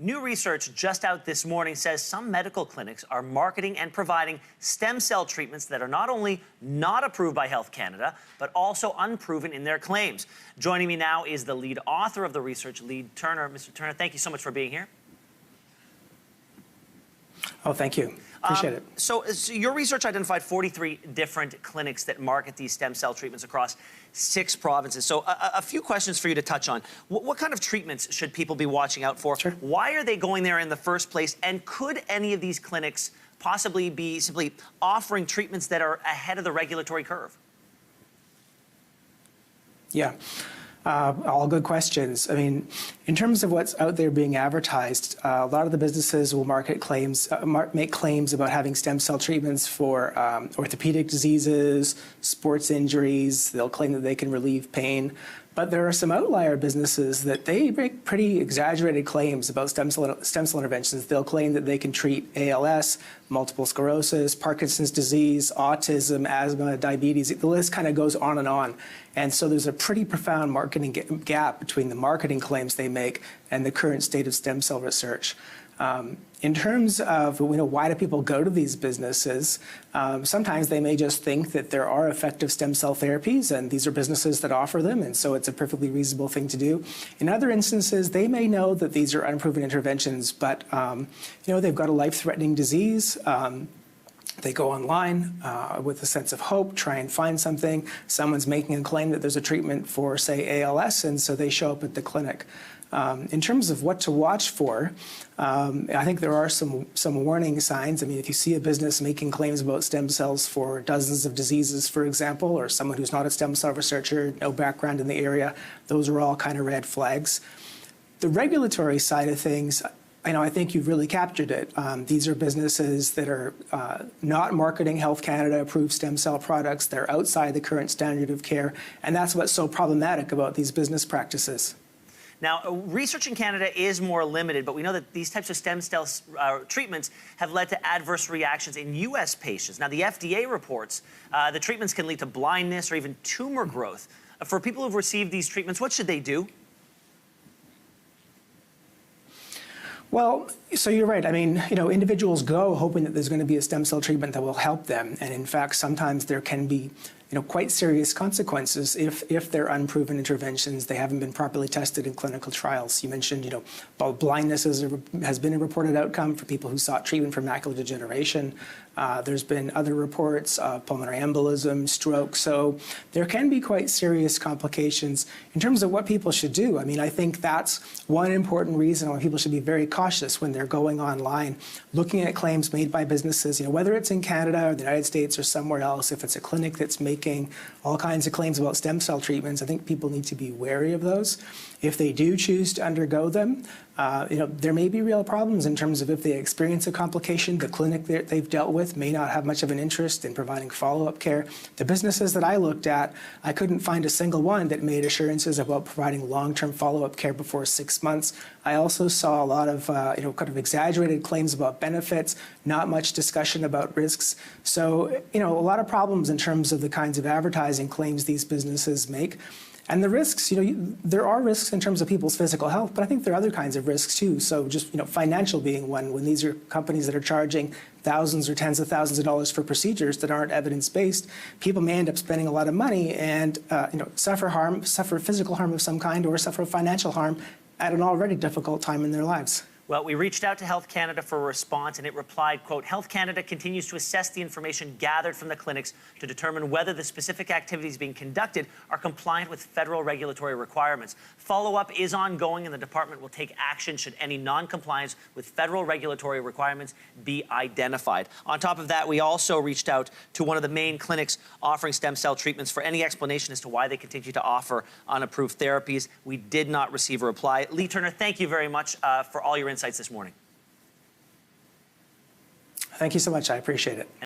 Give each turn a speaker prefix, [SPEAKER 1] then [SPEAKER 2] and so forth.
[SPEAKER 1] New research just out this morning says some medical clinics are marketing and providing stem cell treatments that are not only not approved by Health Canada, but also unproven in their claims. Joining me now is the lead author of the research, Lee Turner. Mr. Turner, thank you so much for being here.
[SPEAKER 2] Oh, thank you. Appreciate it.
[SPEAKER 1] So your research identified 43 different clinics that market these stem cell treatments across 6 provinces. So a few questions for you to touch on. What kind of treatments should people be watching out for?
[SPEAKER 2] Sure.
[SPEAKER 1] Why are they going there in the first place? And could any of these clinics possibly be simply offering treatments that are ahead of the regulatory curve?
[SPEAKER 2] Yeah. All good questions. I mean, in terms of what's out there being advertised, a lot of the businesses will make claims about having stem cell treatments for orthopedic diseases, sports injuries. They'll claim that they can relieve pain. But there are some outlier businesses that they make pretty exaggerated claims about stem cell interventions. They'll claim that they can treat ALS, multiple sclerosis, Parkinson's disease, autism, asthma, diabetes. The list kind of goes on and on. And so there's a pretty profound marketing gap between the marketing claims they make and the current state of stem cell research. In terms of why do people go to these businesses, sometimes they may just think that there are effective stem cell therapies and these are businesses that offer them, and so it's a perfectly reasonable thing to do. In other instances, they may know that these are unproven interventions, but they've got a life-threatening disease. They go online with a sense of hope, try and find something. Someone's making a claim that there's a treatment for, say, ALS, and so they show up at the clinic. In terms of what to watch for, I think there are some warning signs. I mean, if you see a business making claims about stem cells for dozens of diseases, for example, or someone who's not a stem cell researcher, no background in the area, those are all kind of red flags. The regulatory side of things, I think you've really captured it. These are businesses that are not marketing Health Canada approved stem cell products. They're outside the current standard of care, and that's what's so problematic about these business practices.
[SPEAKER 1] Now, research in Canada is more limited, but we know that these types of stem cell treatments have led to adverse reactions in U.S. patients. Now, the FDA reports the treatments can lead to blindness or even tumor growth. For people who've received these treatments, what should they do?
[SPEAKER 2] Well, so you're right. I mean, individuals go hoping that there's going to be a stem cell treatment that will help them. And in fact, sometimes there can be quite serious consequences if they're unproven interventions. They haven't been properly tested in clinical trials. You mentioned, blindness has been a reported outcome for people who sought treatment for macular degeneration. There's been other reports of pulmonary embolism, stroke. So there can be quite serious complications. In terms of what people should do, I mean, I think that's one important reason why people should be very cautious when they're going online, looking at claims made by businesses, whether it's in Canada or the United States or somewhere else. If it's a clinic that's making all kinds of claims about stem cell treatments, I think people need to be wary of those. If they do choose to undergo them, there may be real problems in terms of if they experience a complication, the clinic that they've dealt with may not have much of an interest in providing follow-up care. The businesses that I looked at, I couldn't find a single one that made assurances about providing long-term follow-up care before 6 months. I also saw a lot of, kind of exaggerated claims about benefits, not much discussion about risks. So, a lot of problems in terms of the kinds of advertising claims these businesses make. And the risks, there are risks in terms of people's physical health, but I think there are other kinds of risks too. So just, financial being one, when these are companies that are charging thousands or tens of thousands of dollars for procedures that aren't evidence-based, people may end up spending a lot of money and, suffer physical harm of some kind or suffer financial harm at an already difficult time in their lives.
[SPEAKER 1] Well, we reached out to Health Canada for a response, and it replied, quote, Health Canada continues to assess the information gathered from the clinics to determine whether the specific activities being conducted are compliant with federal regulatory requirements. Follow-up is ongoing, and the department will take action should any non-compliance with federal regulatory requirements be identified. On top of that, we also reached out to one of the main clinics offering stem cell treatments for any explanation as to why they continue to offer unapproved therapies. We did not receive a reply. Lee Turner, thank you very much for all your insights this morning.
[SPEAKER 2] Thank you so much. I appreciate it.